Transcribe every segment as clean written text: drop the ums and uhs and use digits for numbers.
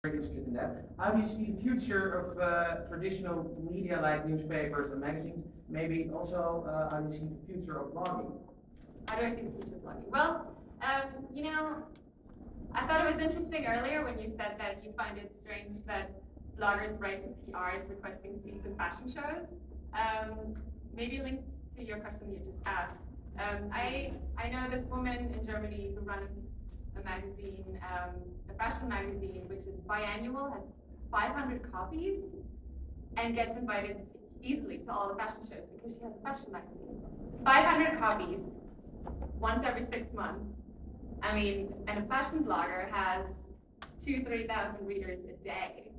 interested in that. How do you see the future of traditional media like newspapers and magazines? Maybe also how do you see the future of blogging? How do I see the future of blogging? Well, you know, I thought it was interesting earlier when you said that you find it strange that bloggers write to PRs requesting seats in fashion shows. Maybe linked to your question you just asked. I know this woman in Germany who runs a magazine, a fashion magazine, which is biannual, has 500 copies, and gets invited easily to all the fashion shows because she has a fashion magazine. 500 copies, once every 6 months. I mean, and a fashion blogger has 2,000–3,000 readers a day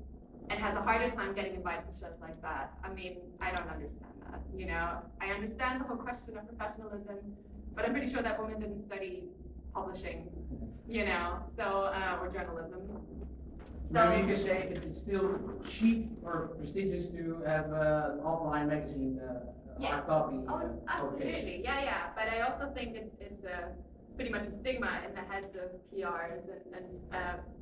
and has a harder time getting invited to shows like that. I mean, I don't understand that, you know. I understand the whole question of professionalism, but I'm pretty sure that woman didn't study publishing, you know, so, or journalism. So maybe you could say it's still chic or prestigious to have an offline magazine, hard copy. Oh, absolutely, yeah. But I also think it's pretty much a stigma in the heads of PRs and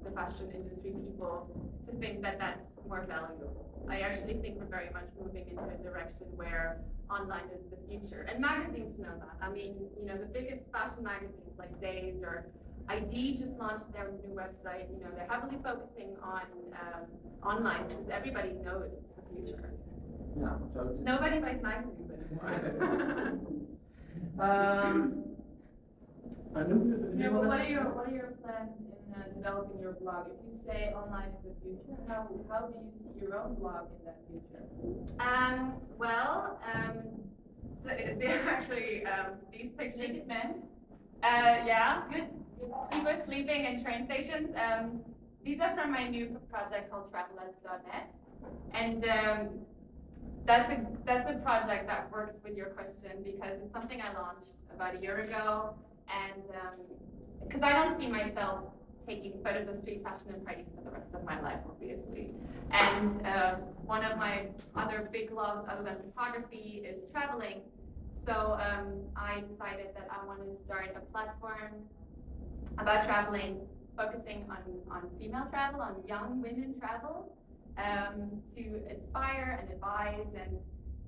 the fashion industry people to think that that's more valuable. I actually think we're very much moving into a direction where online is the future. And magazines know that. I mean, you know, the biggest fashion magazines like Dazed or ID just launched their new website. You know, they're heavily focusing on online because everybody knows it's the future. No, so nobody buys magazines anymore. Yeah, well, what are your plans in developing your blog? If you say online is the future, how do you see your own blog in that future? So they're actually these pictures. Naked men? Yeah. Good. People sleeping in train stations. These are from my new project called travelettes.net, and that's a project that works with your question because it's something I launched about a year ago. And because I don't see myself taking photos of street fashion and parties for the rest of my life, obviously. And one of my other big loves other than photography is traveling. So I decided that I want to start a platform about traveling, focusing on female travel, on young women travel, to inspire and advise. And,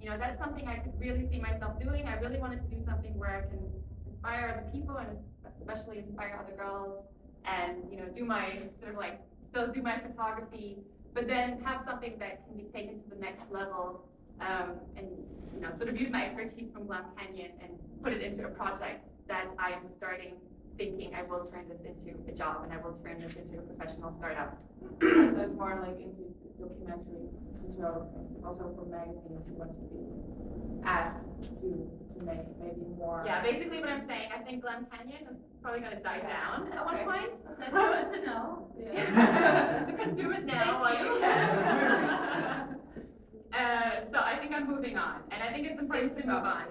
you know, that's something I could really see myself doing. I really wanted to do something where I can inspire other people and especially inspire other girls and, you know, do my sort of like still do my photography, but then have something that can be taken to the next level, and, you know, sort of use my expertise from Glam Canyon and put it into a project that I am starting thinking I will turn this into a job and I will turn this into a professional startup. So it's more like into documentary photography, also for magazines you want to be asked to make maybe more. Yeah, basically what I'm saying, I think Glam Canyon is probably going to die down at one point. That's good to know. Yeah. To consume it now. So I think I'm moving on, and I think it's important to move on.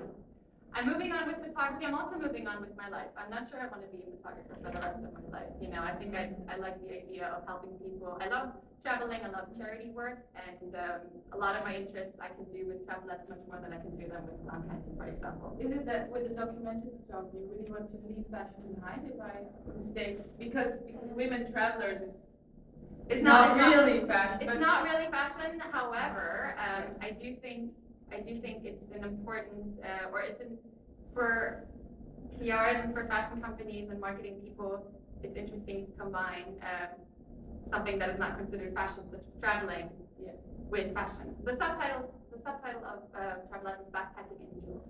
I'm moving on with photography. I'm also moving on with my life. I'm not sure I want to be a photographer for the rest of my life. You know, I think I like the idea of helping people. I love traveling. I love charity work, and a lot of my interests I can do with travelettes much more than I can do them with Glam Canyon, for example. Is it that with the documentary photography, you really want to leave fashion behind, if I mistake? Because women travelers is not really fashion. It's not really fashion. However, I do think it's an important, for PRs and for fashion companies and marketing people, it's interesting to combine something that is not considered fashion, such as traveling, with fashion. The subtitle of Travelette is backpacking in heels.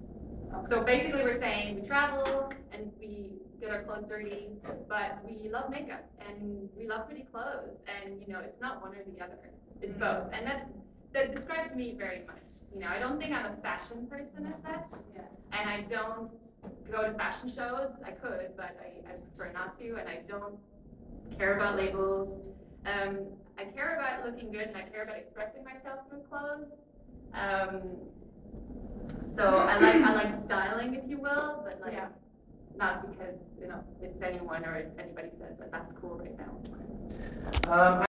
Okay. So basically we're saying we travel and we get our clothes dirty, but we love makeup and we love pretty clothes, and, you know, it's not one or the other, it's both. And that describes me very much. You know, I don't think I'm a fashion person as such, and I don't go to fashion shows. I could, but I prefer not to, and I don't care about labels. I care about looking good, and I care about expressing myself through clothes. So I like styling, if you will, but like not because, you know, it's anyone or if anybody says that that's cool right now.